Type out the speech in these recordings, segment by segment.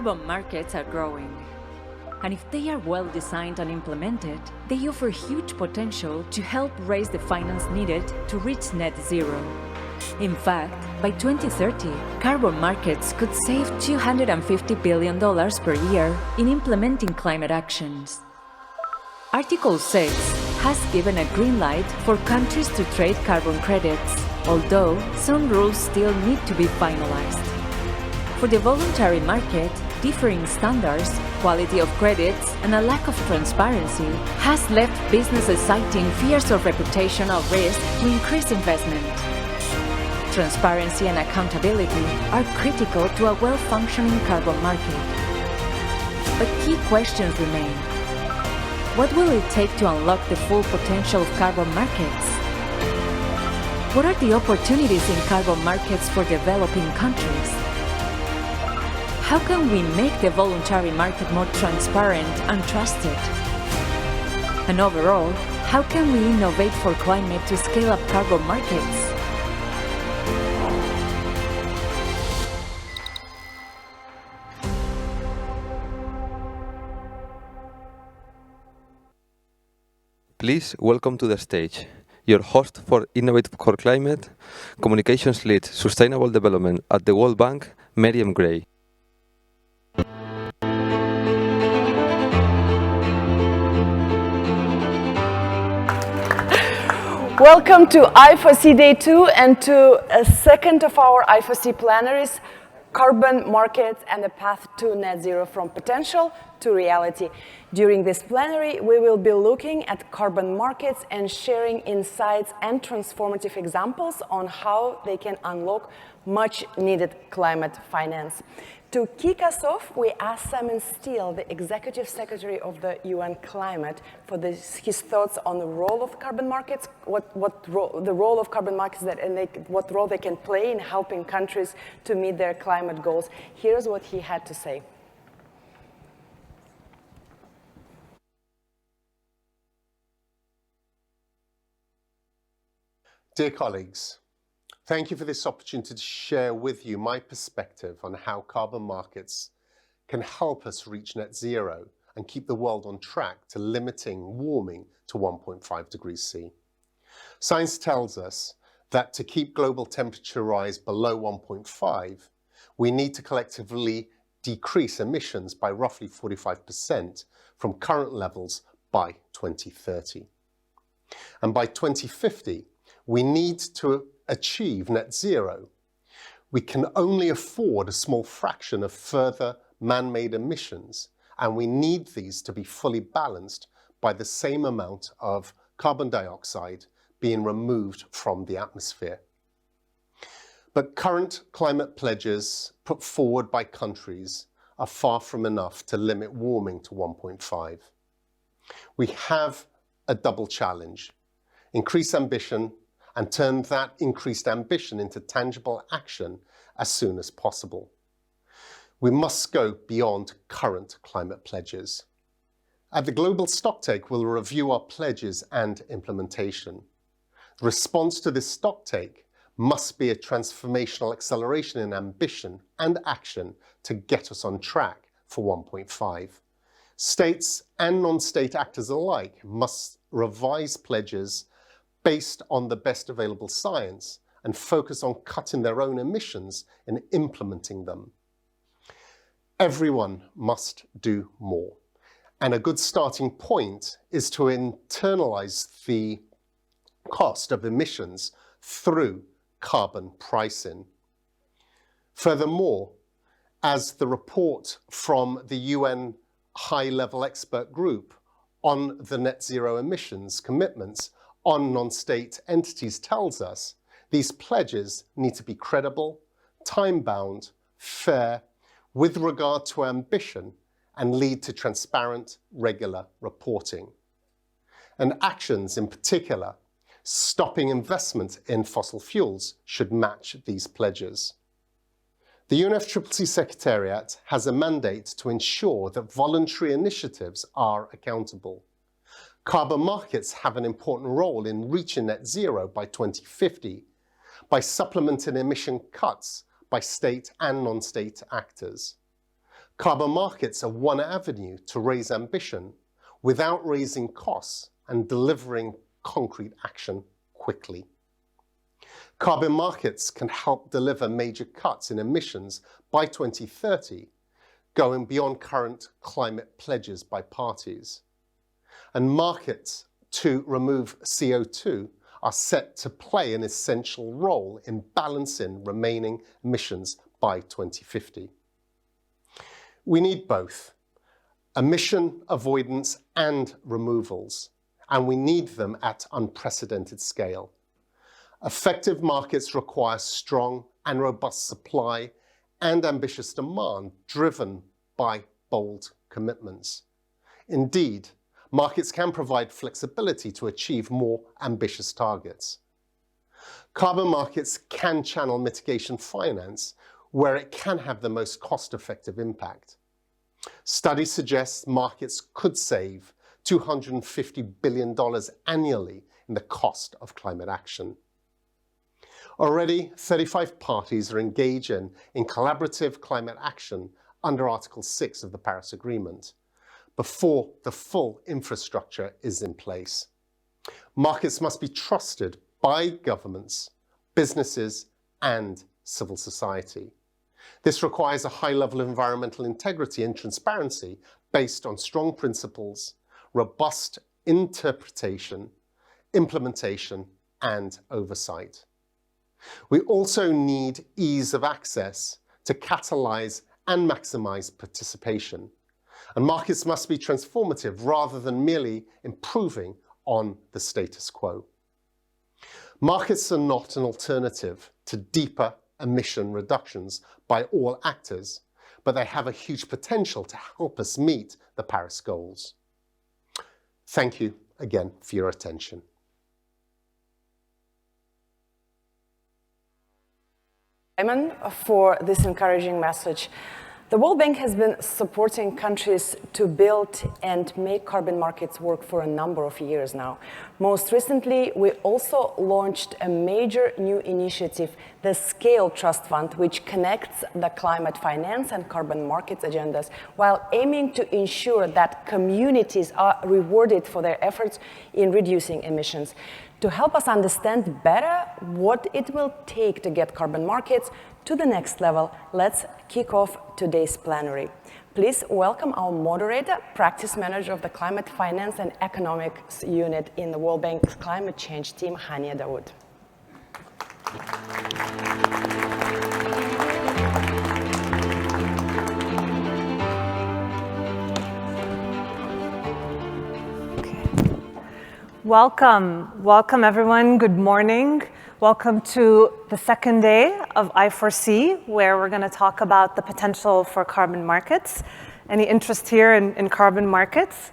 Carbon markets are growing. And if they are well designed and implemented, they offer huge potential to help raise the finance needed to reach net zero. In fact, by 2030, carbon markets could save $250 billion per year in implementing climate actions. Article 6 has given a green light for countries to trade carbon credits, although some rules still need to be finalized. For the voluntary market, differing standards, quality of credits, and a lack of transparency has left businesses citing fears of reputational risk to increase investment. Transparency and accountability are critical to a well-functioning carbon market. But key questions remain. What will it take to unlock the full potential of carbon markets? What are the opportunities in carbon markets for developing countries? How can we make the voluntary market more transparent and trusted? And overall, how can we innovate for climate to scale up carbon markets? Please welcome to the stage your host for Innovative for Climate, Communications Lead Sustainable Development at the World Bank, Miriam Gray. Welcome to I4C Day 2 and to a second of our I4C plenaries, Carbon Markets and the Path to Net Zero from Potential to Reality. During this plenary, we will be looking at carbon markets and sharing insights and transformative examples on how they can unlock much needed climate finance. To kick us off, we asked Simon Steele, the Executive Secretary of the UN Climate, for his thoughts on the role of carbon markets, the role of carbon markets what role they can play in helping countries to meet their climate goals. Here's what he had to say. Dear colleagues, thank you for this opportunity to share with you my perspective on how carbon markets can help us reach net zero and keep the world on track to limiting warming to 1.5 degrees C. Science tells us that to keep global temperature rise below 1.5, we need to collectively decrease emissions by roughly 45% from current levels by 2030. And by 2050, we need to achieve net zero. We can only afford a small fraction of further man-made emissions, and we need these to be fully balanced by the same amount of carbon dioxide being removed from the atmosphere. But current climate pledges put forward by countries are far from enough to limit warming to 1.5. We have a double challenge: increase ambition and turn that increased ambition into tangible action as soon as possible. We must go beyond current climate pledges. At the Global Stocktake, we'll review our pledges and implementation. The response to this stocktake must be a transformational acceleration in ambition and action to get us on track for 1.5. States and non-state actors alike must revise pledges based on the best available science and focus on cutting their own emissions and implementing them. Everyone must do more. And a good starting point is to internalize the cost of emissions through carbon pricing. Furthermore, as the report from the UN high-level expert group on the net zero emissions commitments on non-state entities tells us, these pledges need to be credible, time-bound, fair, with regard to ambition, and lead to transparent, regular reporting. And actions in particular, stopping investment in fossil fuels, should match these pledges. The UNFCCC Secretariat has a mandate to ensure that voluntary initiatives are accountable. Carbon markets have an important role in reaching net zero by 2050 by supplementing emission cuts by state and non-state actors. Carbon markets are one avenue to raise ambition without raising costs and delivering concrete action quickly. Carbon markets can help deliver major cuts in emissions by 2030, going beyond current climate pledges by parties. And markets to remove CO2 are set to play an essential role in balancing remaining emissions by 2050. We need both emission avoidance and removals, and we need them at unprecedented scale. Effective markets require strong and robust supply and ambitious demand driven by bold commitments. Indeed, markets can provide flexibility to achieve more ambitious targets. Carbon markets can channel mitigation finance where it can have the most cost-effective impact. Studies suggest markets could save $250 billion annually in the cost of climate action. Already, 35 parties are engaging in collaborative climate action under Article 6 of the Paris Agreement, before the full infrastructure is in place. Markets must be trusted by governments, businesses, and civil society. This requires a high level of environmental integrity and transparency based on strong principles, robust interpretation, implementation, and oversight. We also need ease of access to catalyze and maximize participation. And markets must be transformative rather than merely improving on the status quo. Markets are not an alternative to deeper emission reductions by all actors, but they have a huge potential to help us meet the Paris goals. Thank you again for your attention. Simon, for this encouraging message. The World Bank has been supporting countries to build and make carbon markets work for a number of years now. Most recently, we also launched a major new initiative, the Scale Trust Fund, which connects the climate finance and carbon markets agendas while aiming to ensure that communities are rewarded for their efforts in reducing emissions. To help us understand better what it will take to get carbon markets to the next level, let's kick off today's plenary. Please welcome our moderator, practice manager of the Climate Finance and Economics Unit in the World Bank's Climate Change team, Hania Dawood. Welcome everyone, good morning. Welcome to the second day of I4C, where we're gonna talk about the potential for carbon markets. Any interest here in carbon markets?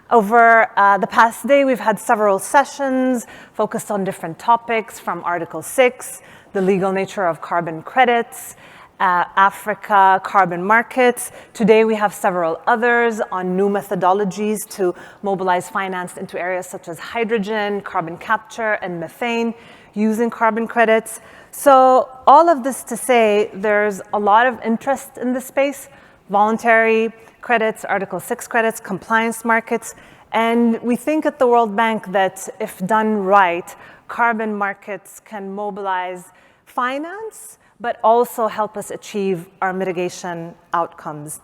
Over the past day, we've had several sessions focused on different topics, from Article 6, the legal nature of carbon credits, Africa, carbon markets. Today we have several others on new methodologies to mobilize finance into areas such as hydrogen, carbon capture, and methane using carbon credits. So all of this to say there's a lot of interest in this space, voluntary credits, Article 6 credits, compliance markets, and we think at the World Bank that if done right, carbon markets can mobilize finance but also help us achieve our mitigation outcomes.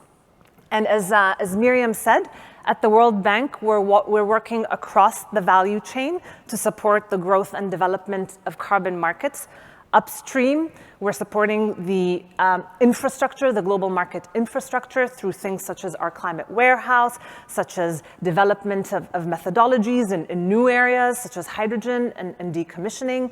And as Miriam said, at the World Bank, we're working across the value chain to support the growth and development of carbon markets. Upstream, we're supporting the infrastructure, the global market infrastructure, through things such as our climate warehouse, such as development of methodologies in new areas, such as hydrogen and decommissioning.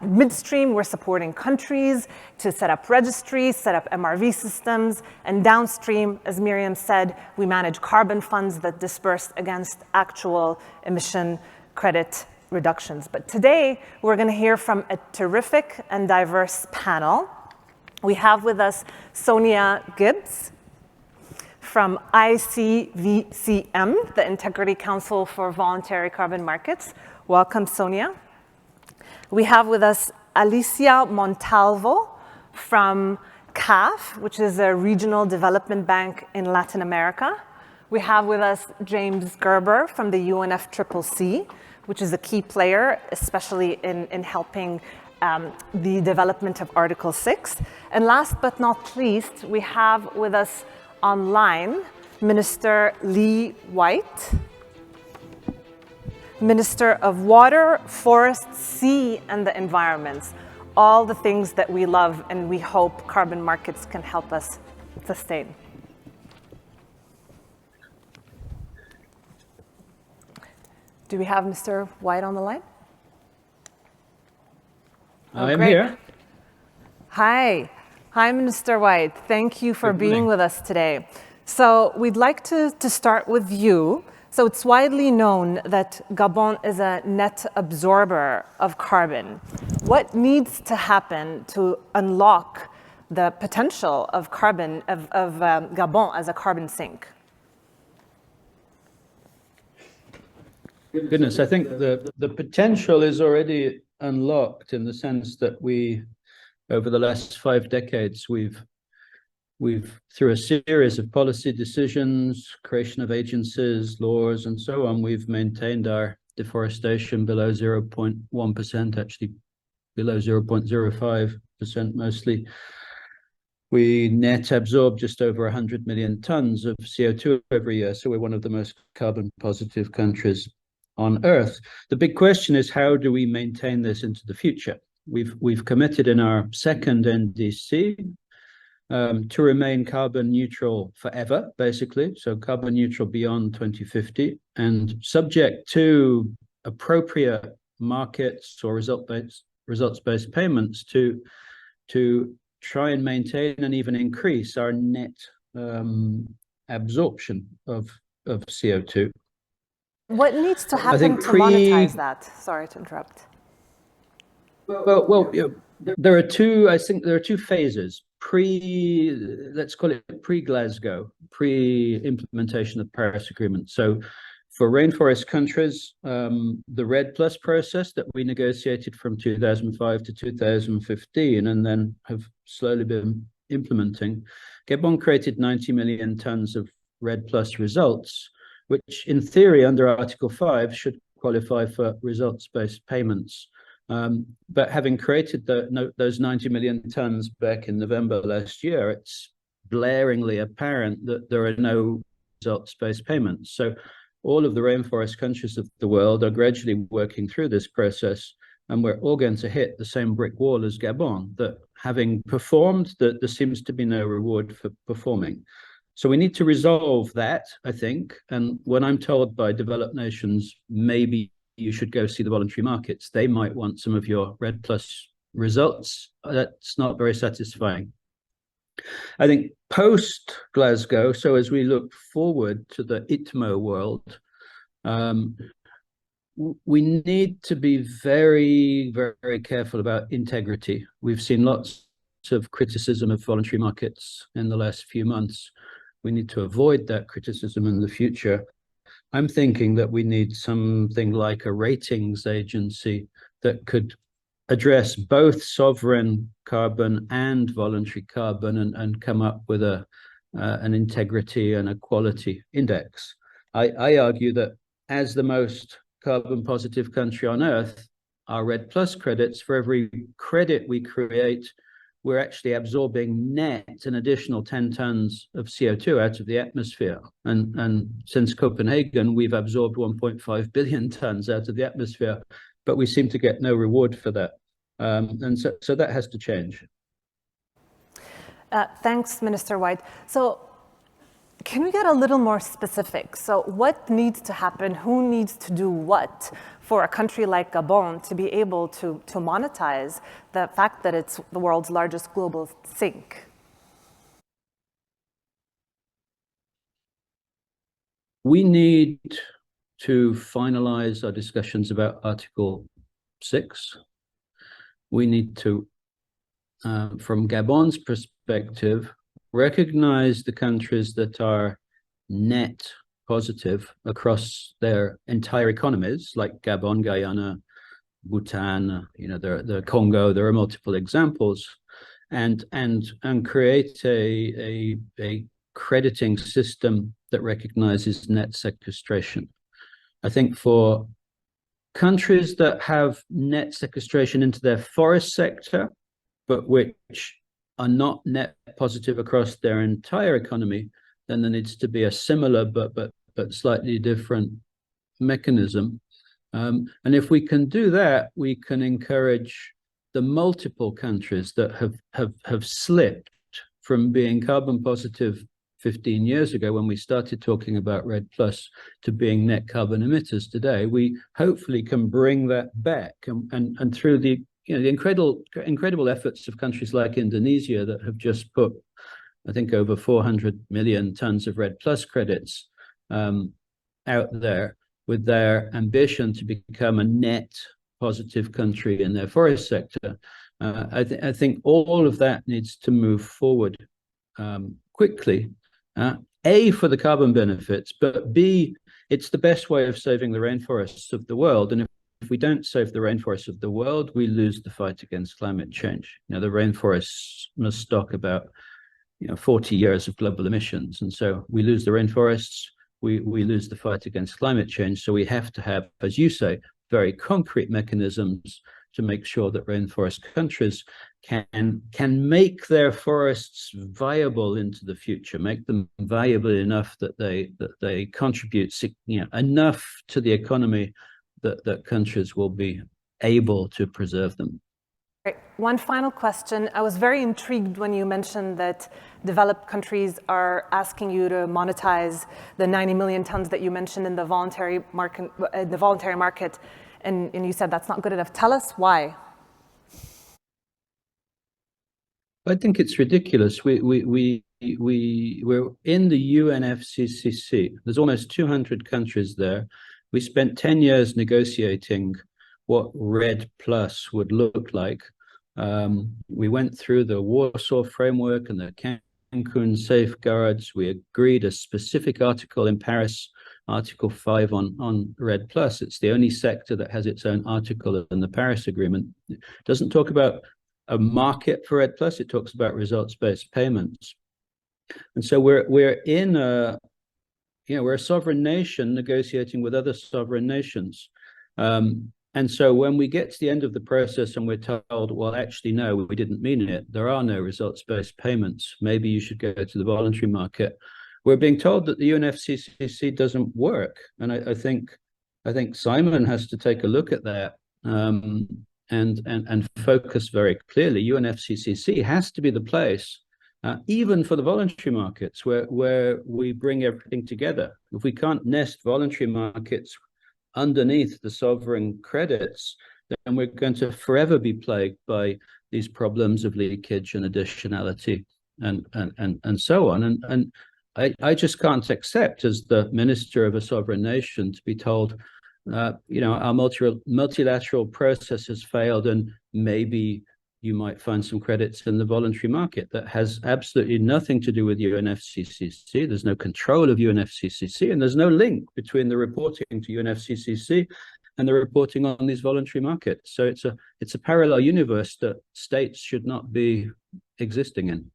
Midstream, we're supporting countries to set up registries, set up MRV systems, and downstream, as Miriam said, we manage carbon funds that disperse against actual emission credit reductions. But today, we're going to hear from a terrific and diverse panel. We have with us Sonia Gibbs from ICVCM, the Integrity Council for Voluntary Carbon Markets. Welcome, Sonia. We have with us Alicia Montalvo from CAF, which is a regional development bank in Latin America. We have with us James Gerber from the UNFCCC, which is a key player, especially in helping the development of Article 6. And last but not least, we have with us online Minister Lee White, Minister of Water, Forest, Sea, and the Environment. All the things that we love and we hope carbon markets can help us sustain. Do we have Mr. White on the line? I'm here. Hi. Hi, Minister White. Thank you for being with us today. So we'd like to start with you. So it's widely known that Gabon is a net absorber of carbon. What needs to happen to unlock the potential of carbon, of Gabon as a carbon sink? Goodness, I think the potential is already unlocked in the sense that we, over the last 5 decades, we've through a series of policy decisions, creation of agencies, laws, and so on, we've maintained our deforestation below 0.1%, actually below 0.05% mostly. We net absorb just over 100 million tons of CO2 every year, so we're one of the most carbon positive countries on Earth. The big question is, how do we maintain this into the future? We've committed in our second NDC to remain carbon neutral forever, basically, so carbon neutral beyond 2050, and subject to appropriate markets or results-based payments to try and maintain and even increase our net absorption of CO2. What needs to happen to monetize that? Sorry to interrupt. Well, you know, there are two. I think there are two phases. Let's call it pre-Glasgow, pre-implementation of the Paris Agreement. So, for rainforest countries, the REDD+ process that we negotiated from 2005 to 2015, and then have slowly been implementing, Gabon created 90 million tons of REDD+ results, which, in theory, under Article 5, should qualify for results-based payments. But having created those 90 million tons back in November last year, it's blaringly apparent that there are no results-based payments. So all of the rainforest countries of the world are gradually working through this process, and we're all going to hit the same brick wall as Gabon, that having performed, that there seems to be no reward for performing. So we need to resolve that, I think. And when I'm told by developed nations, maybe you should go see the voluntary markets, they might want some of your REDD+ results, that's not very satisfying. I think post Glasgow, so as we look forward to the ITMO world, we need to be very, very careful about integrity. We've seen lots of criticism of voluntary markets in the last few months. We need to avoid that criticism in the future. I'm thinking that we need something like a ratings agency that could address both sovereign carbon and voluntary carbon, and come up with an integrity and a quality index. I argue that as the most carbon positive country on Earth, our REDD+ credits, for every credit we create, we're actually absorbing net an additional 10 tons of CO2 out of the atmosphere. And since Copenhagen, we've absorbed 1.5 billion tons out of the atmosphere, but we seem to get no reward for that. And so that has to change. Thanks, Minister White. So can we get a little more specific? So what needs to happen? Who needs to do what for a country like Gabon to be able to monetize the fact that it's the world's largest global sink? We need to finalize our discussions about Article 6. We need to, from Gabon's perspective, recognize the countries that are net positive across their entire economies, like Gabon, Guyana, Bhutan, the Congo. There are multiple examples, and create a crediting system that recognizes net sequestration. I think for countries that have net sequestration into their forest sector, but which are not net positive across their entire economy, then there needs to be a similar but slightly different mechanism. And if we can do that, we can encourage the multiple countries that have slipped from being carbon positive 15 years ago when we started talking about REDD+ to being net carbon emitters today. We hopefully can bring that back, and through the the incredible efforts of countries like Indonesia that have just put, I think, over 400 million tons of REDD+ credits out there, with their ambition to become a net positive country in their forest sector. I think all of that needs to move forward quickly. A, for the carbon benefits, but B, it's the best way of saving the rainforests of the world. And if we don't save the rainforests of the world, we lose the fight against climate change. The rainforests must stock about 40 years of global emissions. And so we lose the rainforests, we lose the fight against climate change. So we have to have, as you say, very concrete mechanisms to make sure that rainforest countries can make their forests viable into the future, make them valuable enough that they contribute enough to the economy that countries will be able to preserve them. Great. One final question. I was very intrigued when you mentioned that developed countries are asking you to monetize the 90 million tons that you mentioned in the voluntary market, and you said that's not good enough. Tell us why. I think it's ridiculous. We're in the UNFCCC. There's almost 200 countries there. We spent 10 years negotiating what REDD+ would look like. We went through the Warsaw Framework and the Cancun safeguards. We agreed a specific article in Paris, Article 5 on REDD+. It's the only sector that has its own article in the Paris Agreement. It doesn't talk about a market for REDD+, it talks about results-based payments. And so we're in a, we're a sovereign nation negotiating with other sovereign nations. And so when we get to the end of the process and we're told, well, actually, no, we didn't mean it, there are no results-based payments, maybe you should go to the voluntary market, we're being told that the UNFCCC doesn't work. And I think Simon has to take a look at that and focus very clearly. UNFCCC has to be the place, even for the voluntary markets, where we bring everything together. If we can't nest voluntary markets underneath the sovereign credits, then we're going to forever be plagued by these problems of leakage and additionality and so on. And I just can't accept, as the minister of a sovereign nation, to be told, our multilateral process has failed, and maybe you might find some credits in the voluntary market. That has absolutely nothing to do with UNFCCC. There's no control of UNFCCC, and there's no link between the reporting to UNFCCC and the reporting on these voluntary markets. So it's a parallel universe that states should not be existing in.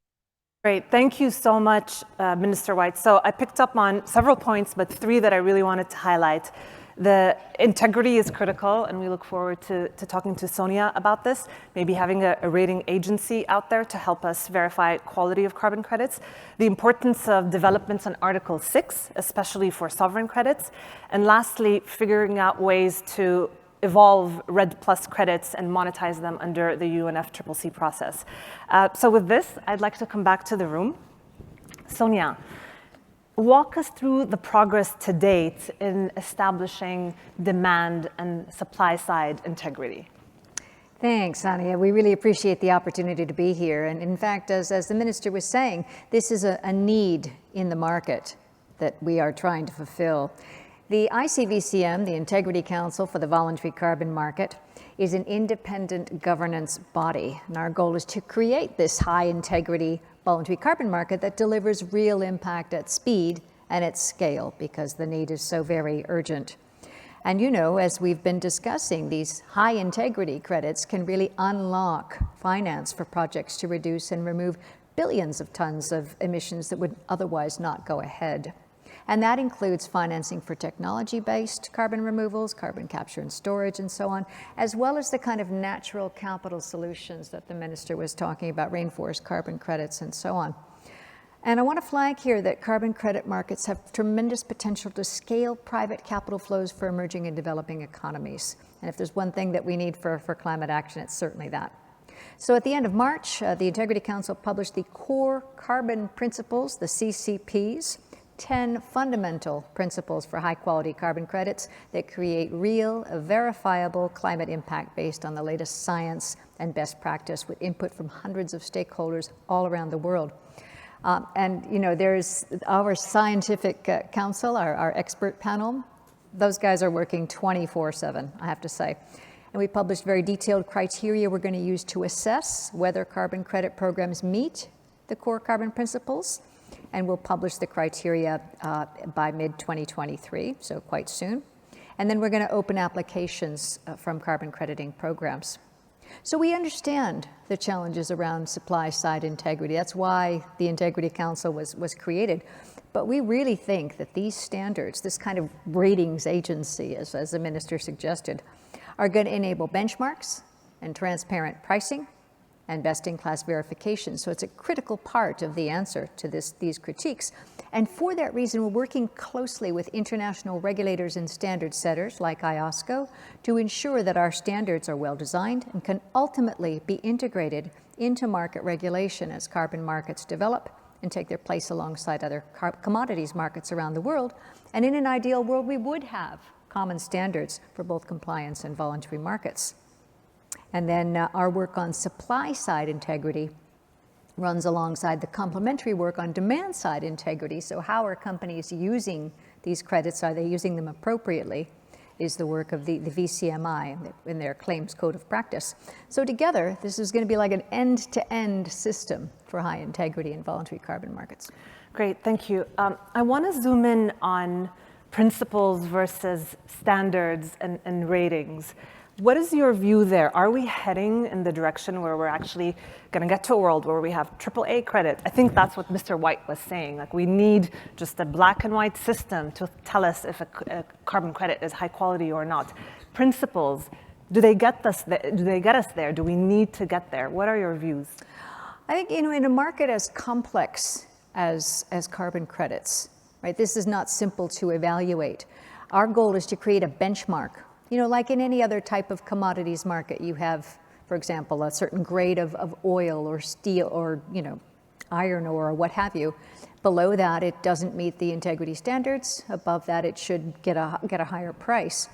Great, thank you so much, Minister White. So I picked up on several points, but three that I really wanted to highlight. The integrity is critical, and we look forward to talking to Sonia about this, maybe having a rating agency out there to help us verify quality of carbon credits. The importance of developments on Article 6, especially for sovereign credits. And lastly, figuring out ways to evolve REDD+ credits and monetize them under the UNFCCC process. So with this, I'd like to come back to the room. Sonia, walk us through the progress to date in establishing demand and supply side integrity. Thanks, Ania. We really appreciate the opportunity to be here. And in fact, as the minister was saying, this is a need in the market that we are trying to fulfill. The ICVCM, the Integrity Council for the Voluntary Carbon Market, is an independent governance body. And our goal is to create this high integrity voluntary carbon market that delivers real impact at speed and at scale, because the need is so very urgent. And you know, as we've been discussing, these high integrity credits can really unlock finance for projects to reduce and remove billions of tons of emissions that would otherwise not go ahead. And that includes financing for technology-based carbon removals, carbon capture and storage, and so on, as well as the kind of natural capital solutions that the minister was talking about, rainforest carbon credits and so on. And I want to flag here that carbon credit markets have tremendous potential to scale private capital flows for emerging and developing economies. And if there's one thing that we need for climate action, it's certainly that. So at the end of March, the Integrity Council published the Core Carbon Principles, the CCPs, 10 fundamental principles for high-quality carbon credits that create real, verifiable climate impact based on the latest science and best practice with input from hundreds of stakeholders all around the world. And you know, there's our scientific council, our expert panel. Those guys are working 24/7, I have to say. And we published very detailed criteria we're going to use to assess whether carbon credit programs meet the core carbon principles. And we'll publish the criteria by mid-2023, so quite soon. And then we're going to open applications from carbon crediting programs. So we understand the challenges around supply-side integrity. That's why the Integrity Council was created. But we really think that these standards, this kind of ratings agency, as the minister suggested, are going to enable benchmarks and transparent pricing and best-in-class verification. So it's a critical part of the answer to these critiques. And for that reason, we're working closely with international regulators and standard setters like IOSCO to ensure that our standards are well-designed and can ultimately be integrated into market regulation as carbon markets develop and take their place alongside other commodities markets around the world. And in an ideal world, we would have common standards for both compliance and voluntary markets. And then our work on supply-side integrity runs alongside the complementary work on demand-side integrity. So how are companies using these credits? Are they using them appropriately? Is the work of the VCMI in their claims code of practice. So together, this is going to be like an end-to-end system for high integrity and voluntary carbon markets. Great, thank you. I want to zoom in on principles versus standards and ratings. What is your view there? Are we heading in the direction where we're actually going to get to a world where we have AAA credit? I think that's what Mr. White was saying. Like, we need just a black and white system to tell us if a carbon credit is high quality or not. Principles, do they get us there? Do we need to get there? What are your views? I think, you know, in a market as complex as carbon credits, right? This is not simple to evaluate. Our goal is to create a benchmark. You know, like in any other type of commodities market, you have, for example, a certain grade of oil or steel or, you know, iron ore or what have you. Below that, it doesn't meet the integrity standards. Above that, it should get a higher price.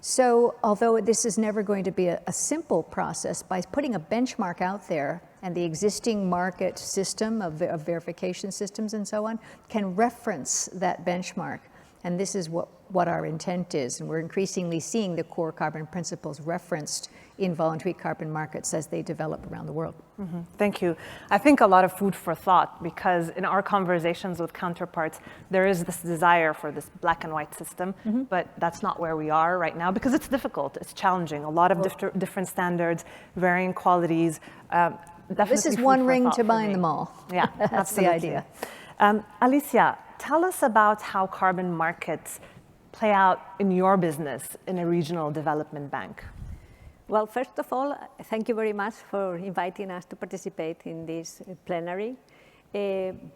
So although this is never going to be a simple process, by putting a benchmark out there and the existing market system of verification systems and so on can reference that benchmark. And this is what our intent is. And we're increasingly seeing the core carbon principles referenced in voluntary carbon markets as they develop around the world. Mm-hmm. Thank you. I think a lot of food for thought, because in our conversations with counterparts, there is this desire for this black and white system, but that's not where we are right now because it's difficult, it's challenging. A lot of different standards, varying qualities. This is one ring to bind them all. Yeah, that's the idea. Alicia, tell us about how carbon markets play out in your business in a regional development bank. Well, first of all, thank you very much for inviting us to participate in this plenary.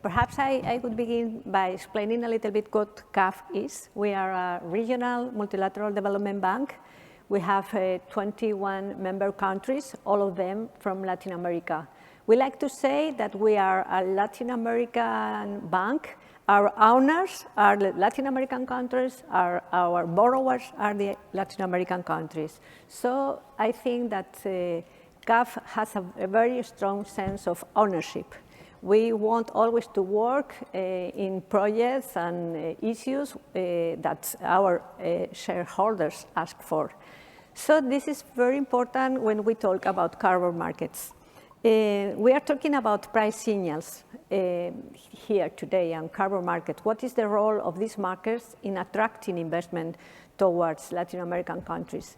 Perhaps I would begin by explaining a little bit what CAF is. We are a regional multilateral development bank. We have 21 member countries, all of them from Latin America. We like to say that we are a Latin American bank. Our owners are the Latin American countries, our borrowers are the Latin American countries. So I think that CAF has a very strong sense of ownership. We want always to work in projects and issues that our shareholders ask for. So this is very important when we talk about carbon markets. We are talking about price signals here today on carbon markets. What is the role of these markets in attracting investment towards Latin American countries.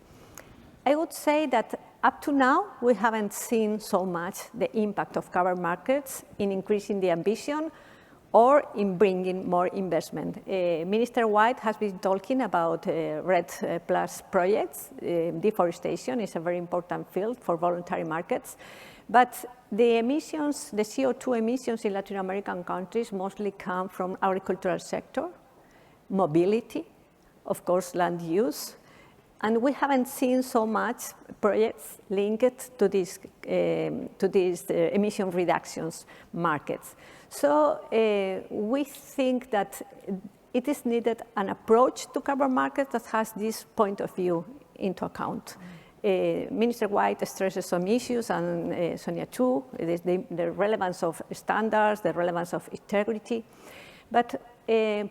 I would say that up to now, we haven't seen so much the impact of carbon markets in increasing the ambition or in bringing more investment. Minister White has been talking about RED Plus projects. Deforestation is a very important field for voluntary markets. But the emissions, the CO2 emissions in Latin American countries mostly come from agricultural sector, mobility, of course, land use. And we haven't seen so much projects linked to these emission reductions markets. So we think that it is needed an approach to carbon markets that has this point of view into account. Minister White stresses some issues, and Sonia too, the relevance of standards, the relevance of integrity. But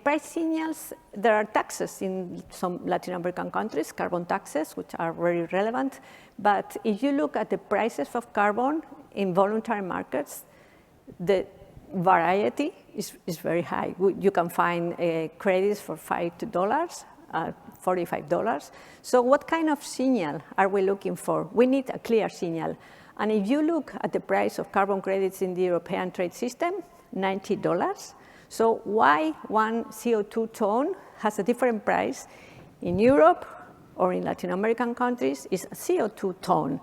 price signals, there are taxes in some Latin American countries, carbon taxes, which are very relevant. But if you look at the prices of carbon in voluntary markets, the variety is very high. You can find credits for $5, $45. So what kind of signal are we looking for? We need a clear signal. And if you look at the price of carbon credits in the European trade system, $90. So why one CO2 ton has a different price in Europe or in Latin American countries is a CO2 ton.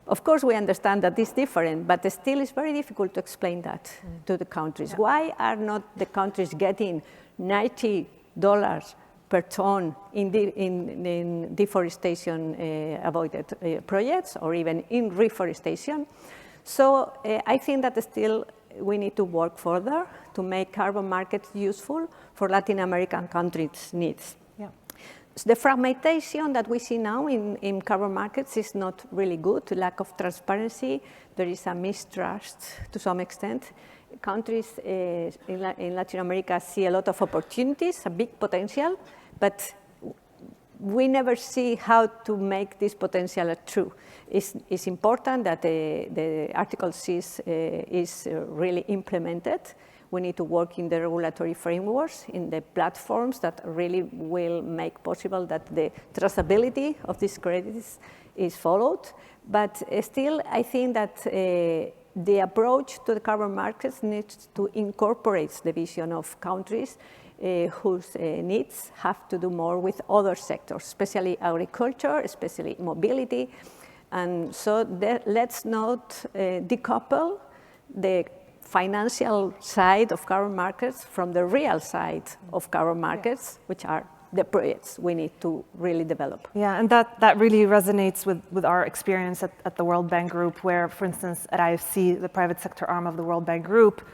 Of course, we understand that it's different, but still it's very difficult to explain that to the countries. Yeah. Why are not the countries getting $90 per ton in deforestation avoided projects or even in reforestation? So I think that still we need to work further to make carbon markets useful for Latin American countries' needs. Yeah. So the fragmentation that we see now in carbon markets is not really good. Lack of transparency, there is a mistrust to some extent. Countries in Latin America see a lot of opportunities, a big potential, but we never see how to make this potential true. It's important that the Article 6 is really implemented. We need to work in the regulatory frameworks, in the platforms that really will make possible that the traceability of these credits is followed. But still, I think that the approach to the carbon markets needs to incorporate the vision of countries whose needs have to do more with other sectors, especially agriculture, especially mobility. And so let's not decouple the financial side of carbon markets from the real side of carbon markets, which are the projects we need to really develop. Yeah, and that really resonates with our experience at the World Bank Group, where, for instance, at I4C, the private sector arm of the World Bank Group,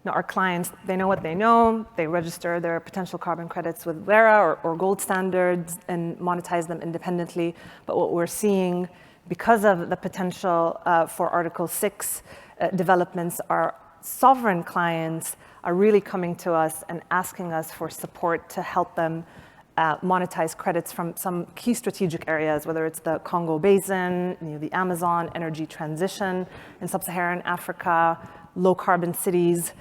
our clients, they know what they know, they register their potential carbon credits with Vera or gold standards and monetize them independently. But what we're seeing, because of the potential for Article 6 developments, our sovereign clients are really coming to us and asking us for support to help them monetize credits from some key strategic areas, whether it's the Congo Basin, the Amazon, energy transition in sub-Saharan Africa, low carbon cities.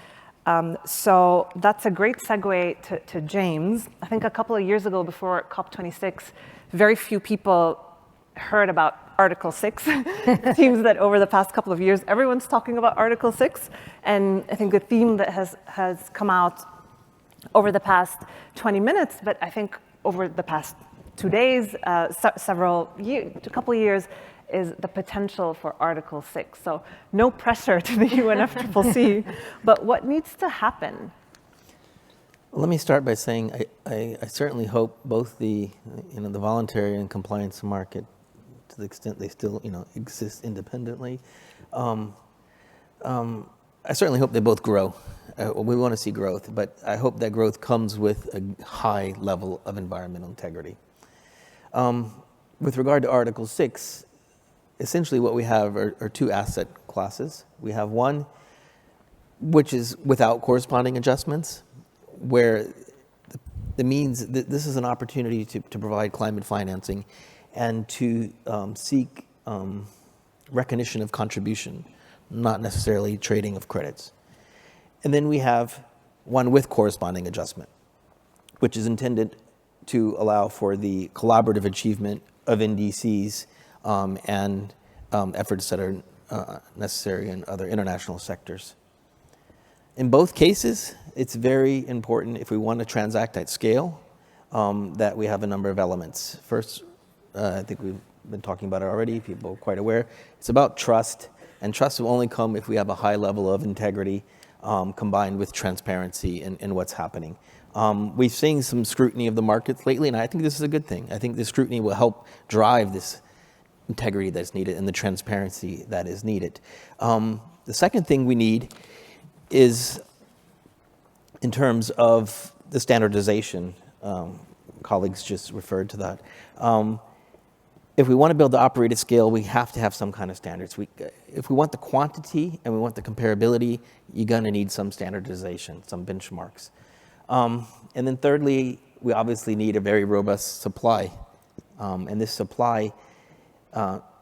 So that's a great segue to James. I think a couple of years ago, before COP26, very few people heard about Article 6. It seems that over the past couple of years, everyone's talking about Article 6. And I think the theme that has come out over the past 20 minutes, but I think over the past 2 days, a couple of years, is the potential for Article 6. So no pressure to the UNFCCC, but what needs to happen? Let me start by saying I certainly hope both the voluntary and compliance market, to the extent they still exist independently, I certainly hope they both grow. We want to see growth, but I hope that growth comes with a high level of environmental integrity. With regard to Article 6, essentially what we have are two asset classes. We have one which is without corresponding adjustments, where this is an opportunity to provide climate financing and to seek recognition of contribution, not necessarily trading of credits. And then we have one with corresponding adjustment, which is intended to allow for the collaborative achievement of NDCs and efforts that are necessary in other international sectors. In both cases, it's very important if we want to transact at scale that we have a number of elements. First, I think we've been talking about it already, people are quite aware. It's about trust, and trust will only come if we have a high level of integrity combined with transparency in what's happening. We've seen some scrutiny of the markets lately, and I think this is a good thing. I think the scrutiny will help drive this integrity that's needed and the transparency that is needed. The second thing we need is in terms of the standardization. Colleagues just referred to that. If we want to build the operate at scale, we have to have some kind of standards. If we want the quantity and we want the comparability, you're going to need some standardization, some benchmarks. And then thirdly, we obviously need a very robust supply. And this supply,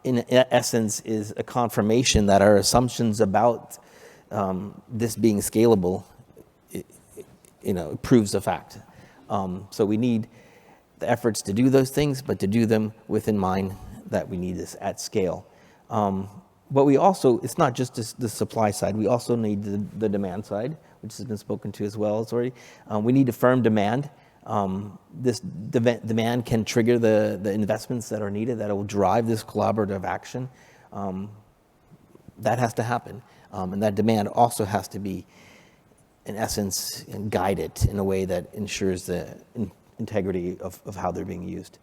in essence, is a confirmation that our assumptions about this being scalable, proves the fact. So we need the efforts to do those things, but to do them with in mind that we need this at scale. But we also, it's not just the supply side, we also need the demand side, which has been spoken to as well as already. We need a firm demand. This demand can trigger the investments that are needed that will drive this collaborative action. That has to happen. And that demand also has to be, in essence, guided in a way that ensures the integrity of how they're being used.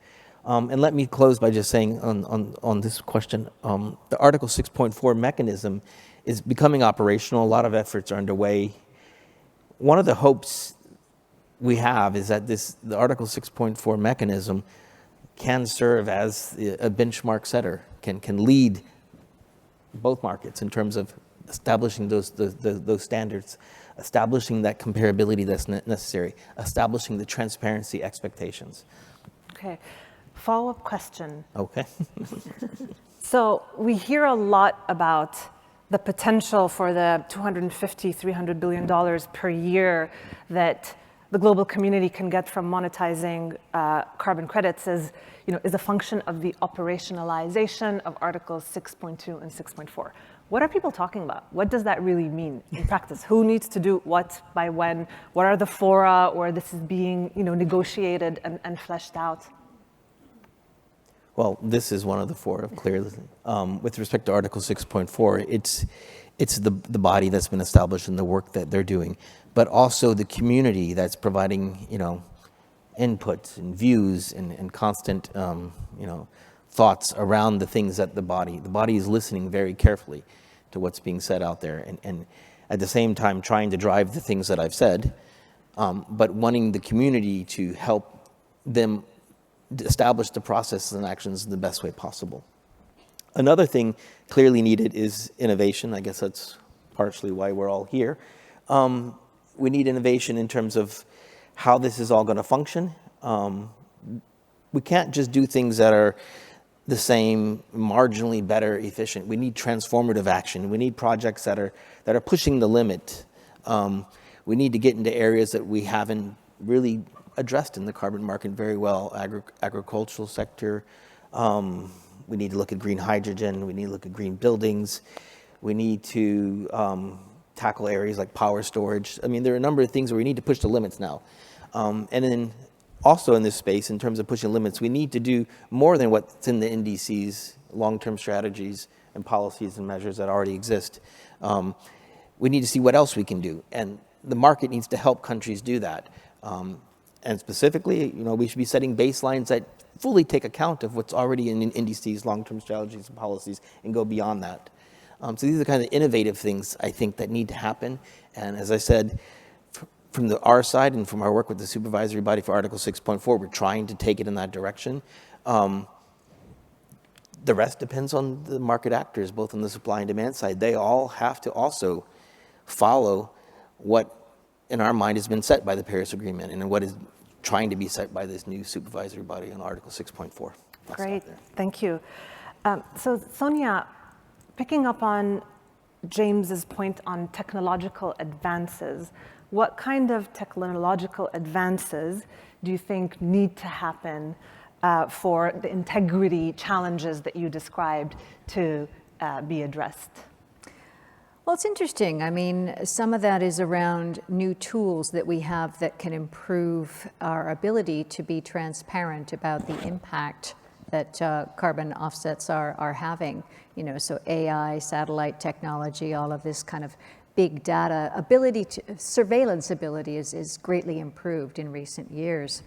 And let me close by just saying on this question, the Article 6.4 mechanism is becoming operational. A lot of efforts are underway. One of the hopes we have is that the Article 6.4 mechanism can serve as a benchmark setter, can lead both markets in terms of establishing those standards, establishing that comparability that's necessary, establishing the transparency expectations. Okay, follow-up question. Okay. So we hear a lot about the potential for the $250, $300 billion per year that the global community can get from monetizing carbon credits is a function of the operationalization of Articles 6.2 and 6.4. What are people talking about? What does that really mean in practice? Who needs to do what by when? What are the fora where this is being negotiated and fleshed out? Well, this is one of the fora, clearly. With respect to Article 6.4, it's the body that's been established and the work that they're doing, but also the community that's providing inputs and views and constant thoughts around the things that the body is listening very carefully to what's being said out there, and at the same time trying to drive the things that I've said, but wanting the community to help them establish the processes and actions in the best way possible. Another thing clearly needed is innovation. I guess that's partially why we're all here. We need innovation in terms of how this is all going to function. We can't just do things that are the same, marginally better, efficient. We need transformative action. We need projects that are pushing the limit. We need to get into areas that we haven't really addressed in the carbon market very well. Agricultural sector. We need to look at green hydrogen. We need to look at green buildings. We need to tackle areas like power storage. I mean, there are a number of things where we need to push the limits now. And then also in this space, in terms of pushing limits, we need to do more than what's in the NDCs, long-term strategies and policies and measures that already exist. We need to see what else we can do. And the market needs to help countries do that. And specifically, we should be setting baselines that fully take account of what's already in NDCs, long-term strategies and policies, and go beyond that. So these are the kind of innovative things I think that need to happen. And as I said, from our side and from our work with the supervisory body for Article 6.4, we're trying to take it in that direction. The rest depends on the market actors, both on the supply and demand side. They all have to also follow what, in our mind, has been set by the Paris Agreement and what is trying to be set by this new supervisory body on Article 6.4. Great, thank you. So Sonia, picking up on James's point on technological advances, what kind of technological advances do you think need to happen for the integrity challenges that you described to be addressed? Well, it's interesting. I mean, some of that is around new tools that we have that can improve our ability to be transparent about the impact that carbon offsets are having. You know, so AI, satellite technology, all of this kind of big data ability, surveillance ability is greatly improved in recent years.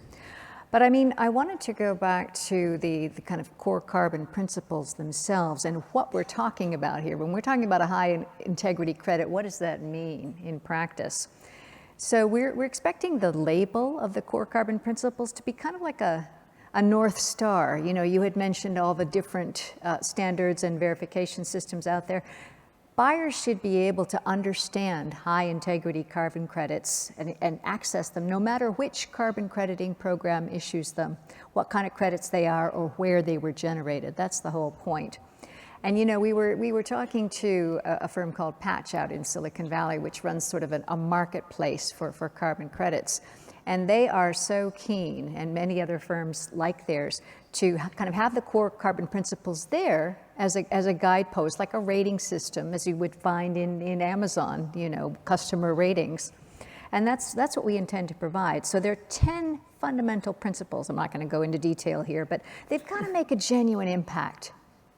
But I mean, I wanted to go back to the kind of core carbon principles themselves and what we're talking about here. When we're talking about a high integrity credit, what does that mean in practice? So we're expecting the label of the core carbon principles to be kind of like a North Star. You know, you had mentioned all the different standards and verification systems out there. Buyers should be able to understand high integrity carbon credits and access them no matter which carbon crediting program issues them, what kind of credits they are or where they were generated. That's the whole point. And you know, we were talking to a firm called Patch out in Silicon Valley, which runs sort of a marketplace for carbon credits. And they are so keen, and many other firms like theirs, to kind of have the core carbon principles there as a guidepost, like a rating system, as you would find in Amazon, you know, customer ratings. And that's what we intend to provide. So there are 10 fundamental principles. I'm not going to go into detail here, but they've got to make a genuine impact,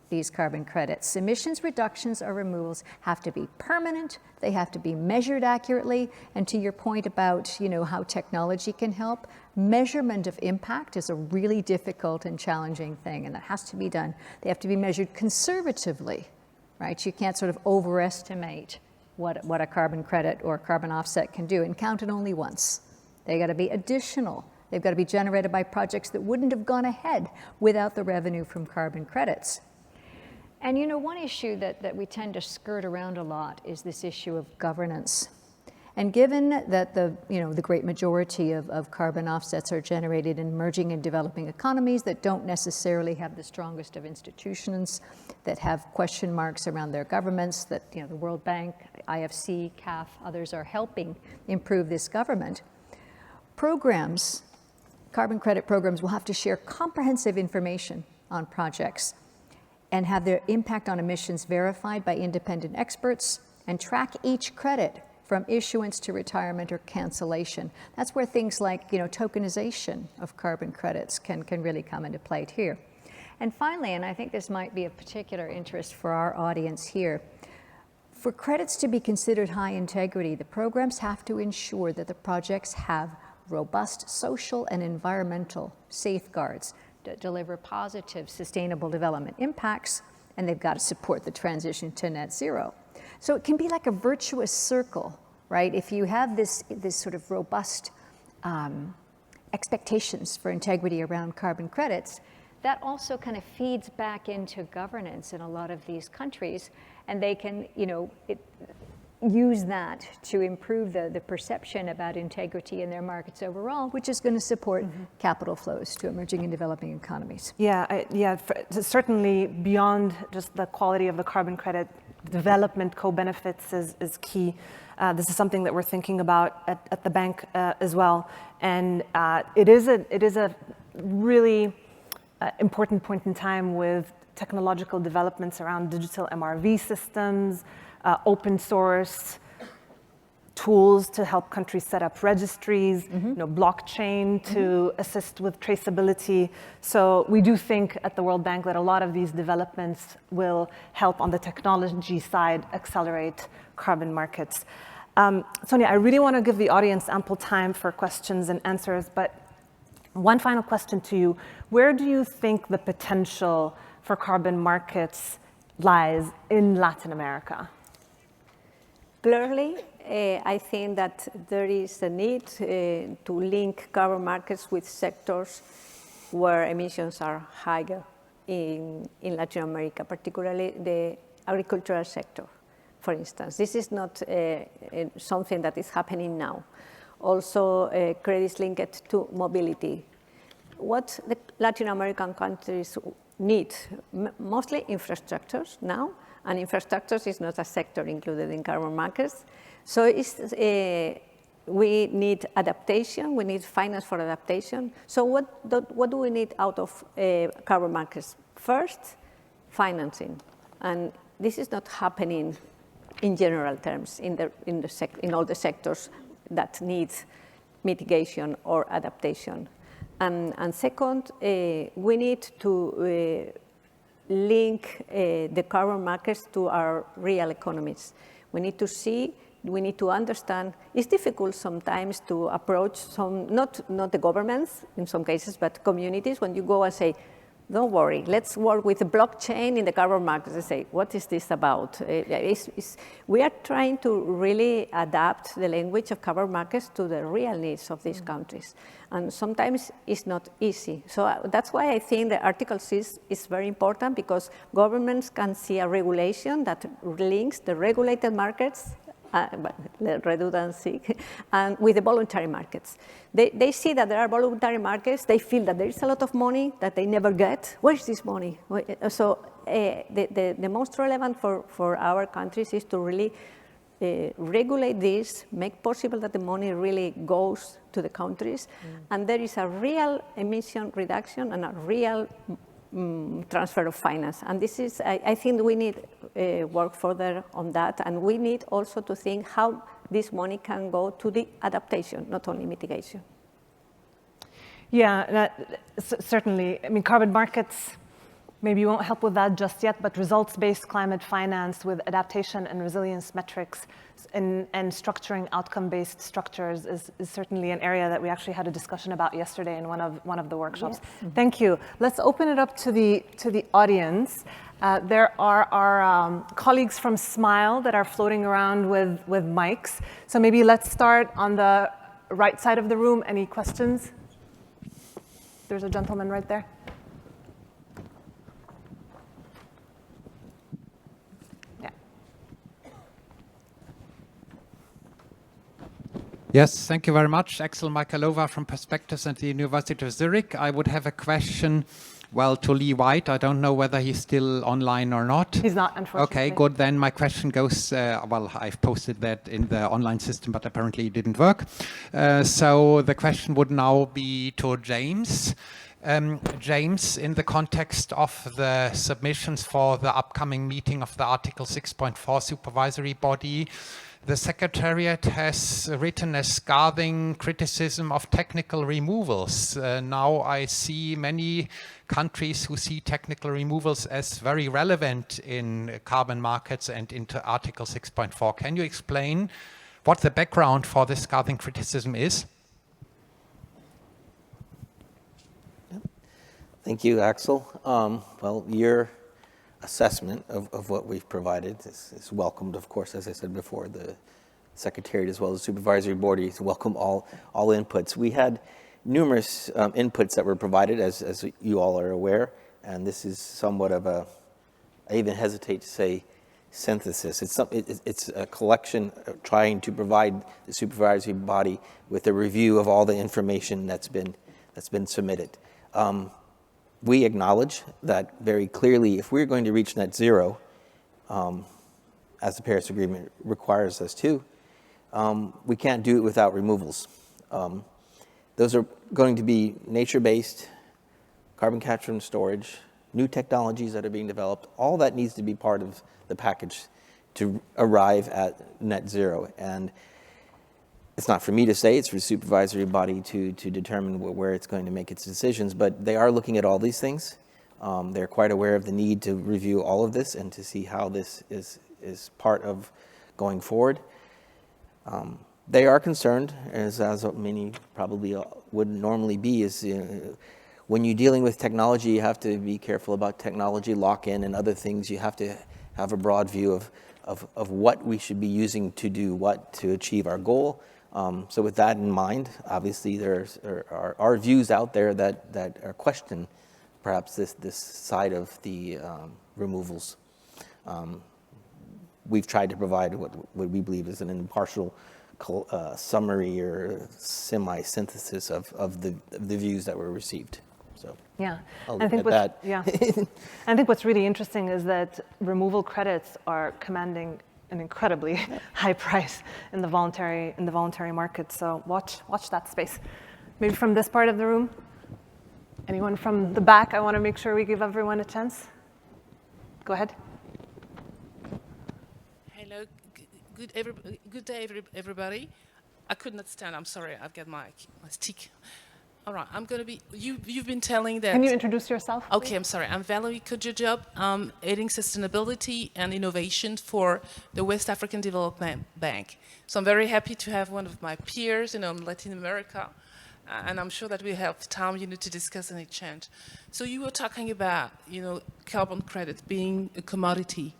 these carbon credits. Emissions reductions or removals have to be permanent, they have to be measured accurately, and to your point about, you know, how technology can help, measurement of impact is a really difficult and challenging thing, and that has to be done. They have to be measured conservatively, right? You can't sort of overestimate what a carbon credit or carbon offset can do and count it only once. They got to be additional. They've got to be generated by projects that wouldn't have gone ahead without the revenue from carbon credits. And you know, one issue that we tend to skirt around a lot is this issue of governance. And given that the great majority of carbon offsets are generated in emerging and developing economies that don't necessarily have the strongest of institutions, that have question marks around their governments, that, you know, the World Bank, I4C, CAF, others are helping improve this government, programs, carbon credit programs will have to share comprehensive information on projects and have their impact on emissions verified by independent experts and track each credit from issuance to retirement or cancellation. That's where things like, you know, tokenization of carbon credits can really come into play here. And finally, and I think this might be of particular interest for our audience here, for credits to be considered high integrity, the programs have to ensure that the projects have robust social and environmental safeguards that deliver positive sustainable development impacts, and they've got to support the transition to net zero. So it can be like a virtuous circle, right? If you have this sort of robust expectations for integrity around carbon credits, that also kind of feeds back into governance in a lot of these countries, and they can, you know, use that to improve the perception about integrity in their markets overall, which is going to support capital flows to emerging and developing economies. Yeah, certainly beyond just the quality of the carbon credit, development co-benefits is key. This is something that we're thinking about at the bank as well, and it is a really important point in time with technological developments around digital MRV systems, open source tools to help countries set up registries, you know, blockchain to assist with traceability. So we do think at the World Bank that a lot of these developments will help on the technology side accelerate carbon markets. Sonia, I really want to give the audience ample time for questions and answers, but one final question to you. Where do you think the potential for carbon markets lies in Latin America? Clearly, I think that there is a need to link carbon markets with sectors where emissions are higher in Latin America, particularly the agricultural sector, for instance. This is not something that is happening now. Also, credits linked to mobility. What the Latin American countries need, mostly infrastructures now, and infrastructures is not a sector included in carbon markets. So it's we need adaptation, we need finance for adaptation. So what do we need out of carbon markets? First, financing. And this is not happening in general terms in all the sectors that need mitigation or adaptation. And second, we need to link the carbon markets to our real economies. We need to understand. It's difficult sometimes to approach not the governments in some cases, but communities when you go and say, don't worry, let's work with the blockchain in the carbon markets. They say, what is this about? We are trying to really adapt the language of carbon markets to the real needs of these countries. And sometimes it's not easy. So that's why I think the Article 6 is very important, because governments can see a regulation that links the regulated markets, redundancy, and with the voluntary markets. They see that there are voluntary markets. They feel that there is a lot of money that they never get. Where is this money? So the most relevant for our countries is to really regulate this, make possible that the money really goes to the countries, and there is a real emission reduction and a real transfer of finance. And this is, I think we need work further on that, and we need also to think how this money can go to the adaptation, not only mitigation. Yeah, certainly. I mean, carbon markets maybe won't help with that just yet, but results-based climate finance with adaptation and resilience metrics and structuring outcome-based structures is certainly an area that we actually had a discussion about yesterday in one of the workshops. Yes. Thank you. Let's open it up to the audience. There are our colleagues from Smile that are floating around with mics. So maybe let's start on the right side of the room. Any questions? There's a gentleman right there. Yes, thank you very much. Axel Michailova from Perspectives at the University of Zurich. I would have a question, well, to Lee White. I don't know whether he's still online or not. He's not, unfortunately. Okay, good. Then my question goes, well, I've posted that in the online system, but apparently it didn't work. So the question would now be to James. James, in the context of the submissions for the upcoming meeting of the Article 6.4 supervisory body, the Secretariat has written a scathing criticism of technical removals. Now I see many countries who see technical removals as very relevant in carbon markets and into Article 6.4. Can you explain what the background for this scathing criticism is? Thank you, Axel. Well, your assessment of what we've provided is welcomed, of course. As I said before, the Secretariat as well as the Supervisory Board is welcome all inputs. We had numerous inputs that were provided, as you all are aware, and this is somewhat of a, I even hesitate to say synthesis. It's a collection trying to provide the Supervisory Body with a review of all the information that's been submitted. We acknowledge that very clearly, if we're going to reach net zero, as the Paris Agreement requires us to, we can't do it without removals. Those are going to be nature-based, carbon capture and storage, new technologies that are being developed. All that needs to be part of the package to arrive at net zero. And it's not for me to say, it's for the supervisory body to determine where it's going to make its decisions, but they are looking at all these things. They're quite aware of the need to review all of this and to see how this is part of going forward. They are concerned, as many probably would normally be, is when you're dealing with technology, you have to be careful about technology lock-in and other things. You have to have a broad view of what we should be using to do what to achieve our goal. So with that in mind, obviously there are views out there that are question perhaps this side of the removals. We've tried to provide what we believe is an impartial summary or semi-synthesis of the views that were received. So yeah, I think I think what's really interesting is that removal credits are commanding an incredibly high price in the voluntary market. So watch that space. Maybe from this part of the room. Anyone from the back? I want to make sure we give everyone a chance. Go ahead. Hello, good day, everybody. I could not stand. I'm sorry. I've got my stick. All right. I'm going to be. You've been telling that. Can you introduce yourself? Okay. Please? I'm sorry. I'm Valerie Kojojob. I'm heading sustainability and innovation for the West African Development Bank. So I'm very happy to have one of my peers, in Latin America, and I'm sure that we have time, to discuss and exchange. So you were talking about, carbon credit being a commodity,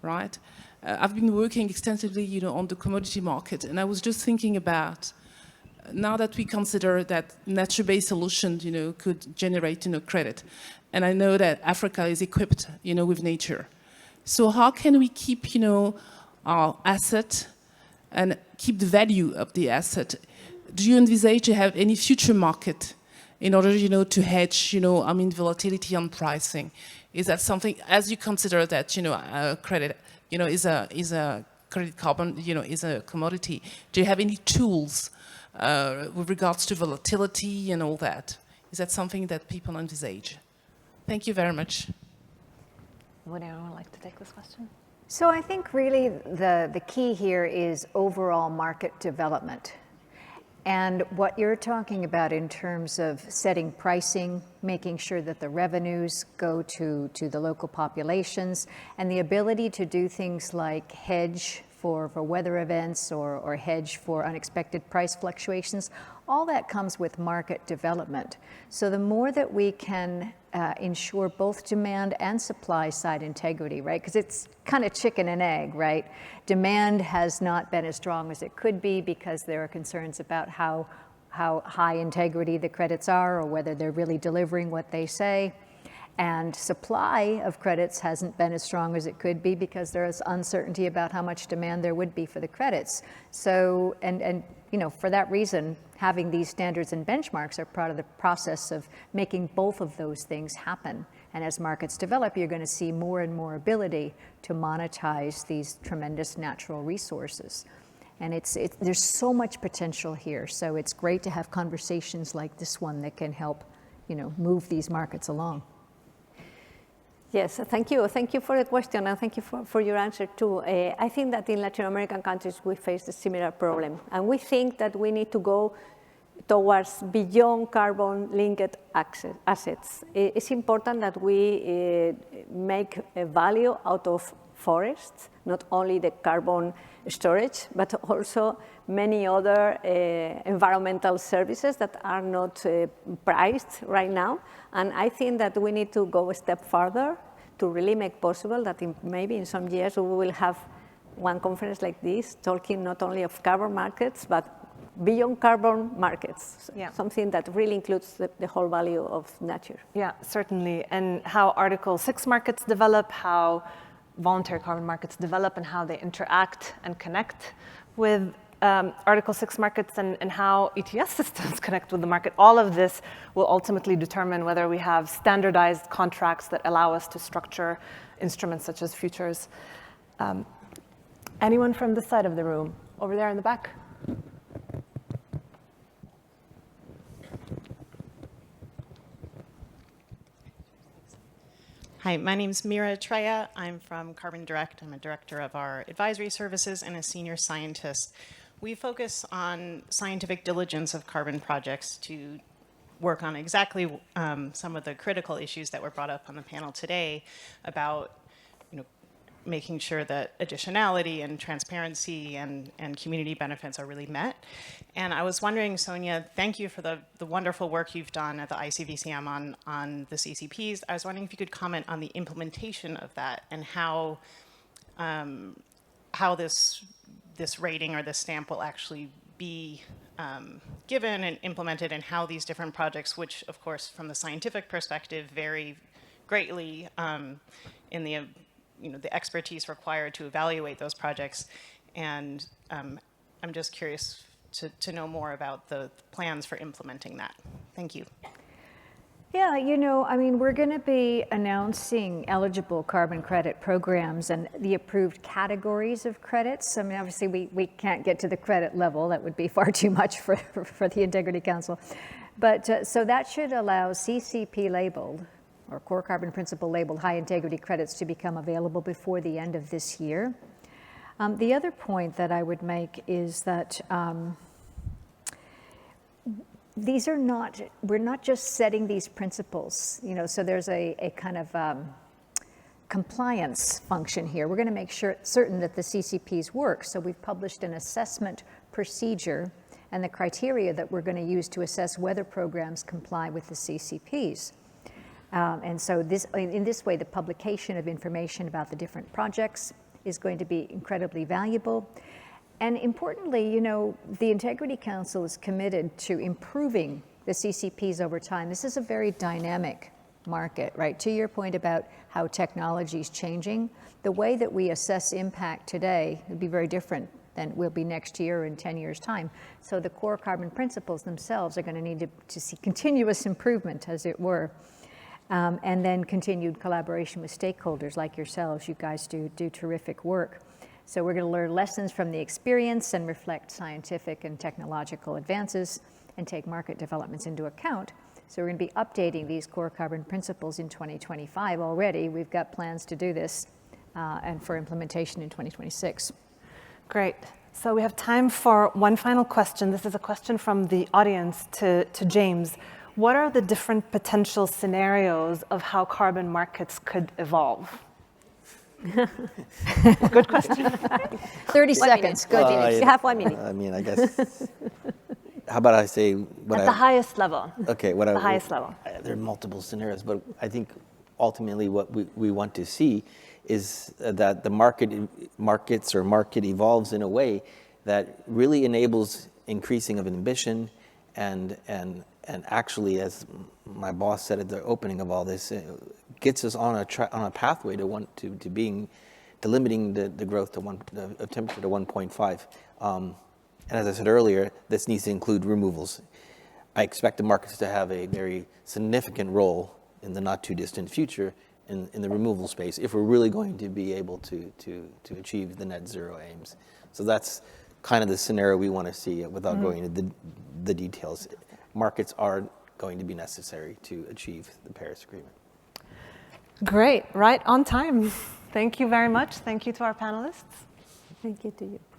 right? I've been working extensively, on the commodity market, and I was just thinking about, now that we consider that nature-based solutions, could generate, credit, and I know that Africa is equipped, with nature. So how can we keep, our asset and keep the value of the asset? Do you envisage to have any future market in order, to hedge, volatility on pricing? Is that something, as you consider that, credit, is a credit carbon, is a commodity? Do you have any tools with regards to volatility and all that? Is that something that people envisage? Thank you very much. Would anyone like to take this question? So I think really the key here is overall market development. And what you're talking about in terms of setting pricing, making sure that the revenues go to the local populations, and the ability to do things like hedge for weather events or hedge for unexpected price fluctuations, all that comes with market development. So the more that we can ensure both demand and supply side integrity, right? Because it's kind of chicken and egg, right? Demand has not been as strong as it could be because there are concerns about how high integrity the credits are or whether they're really delivering what they say. And supply of credits hasn't been as strong as it could be because there is uncertainty about how much demand there would be for the credits. So, and for that reason, having these standards and benchmarks are part of the process of making both of those things happen. And as markets develop, you're going to see more and more ability to monetize these tremendous natural resources. And there's so much potential here. So it's great to have conversations like this one that can help, move these markets along. Yes, thank you. Thank you for the question, and thank you for your answer, too. I think that in Latin American countries, we face a similar problem. And we think that we need to go towards beyond carbon-linked assets. It's important that we make a value out of forests, not only the carbon storage, but also many other environmental services that are not priced right now. And I think that we need to go a step further to really make possible that maybe in some years we will have one conference like this talking not only of carbon markets, but beyond carbon markets, something that really includes the whole value of nature. Yeah, certainly. And how Article 6 markets develop, how voluntary carbon markets develop, and how they interact and connect with Article 6 markets, and how ETS systems connect with the market. All of this will ultimately determine whether we have standardized contracts that allow us to structure instruments such as futures. Anyone from this side of the room? Over there in the back. Hi, my name is Mira Treya. I'm from Carbon Direct. I'm a director of our advisory services and a senior scientist. We focus on scientific diligence of carbon projects to work on exactly some of the critical issues that were brought up on the panel today about making sure that additionality and transparency and community benefits are really met. And I was wondering, Sonia, thank you for the wonderful work you've done at the ICVCM on the CCPs. I was wondering if you could comment on the implementation of that and how this rating or this stamp will actually be given and implemented, and how these different projects, which of course from the scientific perspective vary greatly in the the expertise required to evaluate those projects. And I'm just curious to know more about the plans for implementing that. Thank you. Yeah, you know, I mean, we're going to be announcing eligible carbon credit programs and the approved categories of credits. I mean, obviously, we can't get to the credit level. That would be far too much for the Integrity Council. But so that should allow CCP labeled or core carbon principle labeled high integrity credits to become available before the end of this year. The other point that I would make is that these are not, we're not just setting these principles, you know, so there's a kind of compliance function here. We're going to make certain that the CCPs work. So we've published an assessment procedure and the criteria that we're going to use to assess whether programs comply with the CCPs. And so in this way, the publication of information about the different projects is going to be incredibly valuable. And importantly, you know, the Integrity Council is committed to improving the CCPs over time. This is a very dynamic market, right? To your point about how technology is changing, the way that we assess impact today will be very different than it will be next year or in 10 years' time. So the core carbon principles themselves are going to need to see continuous improvement, as it were. And then continued collaboration with stakeholders like yourselves. You guys do terrific work. So we're going to learn lessons from the experience and reflect scientific and technological advances and take market developments into account. So we're going to be updating these core carbon principles in 2025 already. We've got plans to do this and for implementation in 2026. Great. So we have time for one final question. This is a question from the audience to James. What are the different potential scenarios of how carbon markets could evolve? Good question. 30 seconds. Go, James. You have 1 minute. I mean, I guess, how about I say what At the highest level. Okay, the highest level. There are multiple scenarios, but I think ultimately what we want to see is that the market evolves in a way that really enables increasing of ambition and actually, as my boss said at the opening of all this, gets us on a pathway to limiting the growth of temperature to 1.5. And as I said earlier, this needs to include removals. I expect the markets to have a very significant role in the not too distant future in the removal space if we're really going to be able to achieve the net zero aims. So that's kind of the scenario we want to see without going into the details. Markets are going to be necessary to achieve the Paris Agreement. Great, right on time. Thank you very much. Thank you to our panelists. Thank you to you.